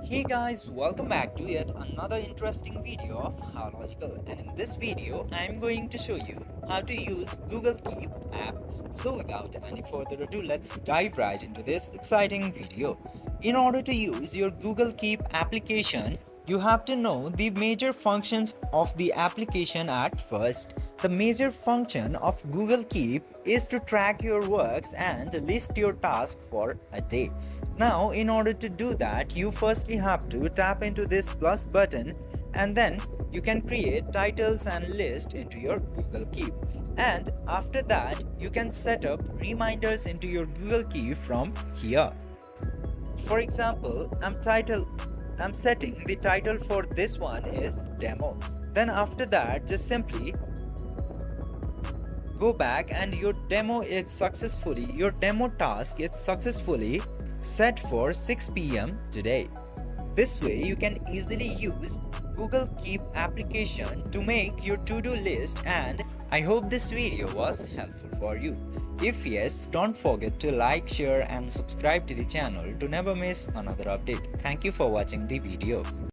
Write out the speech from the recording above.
Hey guys, welcome back to yet another interesting video of How Logical, and in this video I'm going to show you how to use Google Keep app. So without any further ado, let's dive right into this exciting video. In order to use your Google Keep application, you have to know the major functions of the application at first. The major function of Google Keep is to track your works and list your tasks for a day. Now, in order to do that, you firstly have to tap into this plus button, and then you can create titles and list into your Google Keep. And after that, you can set up reminders into your Google Keep from here. For example, I'm setting the title for this one is demo. Then after that, just simply go back and your demo task is successfully set for 6 p.m. today. This way you can easily use Google Keep application to make your to-do list, and I hope this video was helpful for you. If yes, don't forget to like, share and subscribe to the channel to never miss another update. Thank you for watching the video.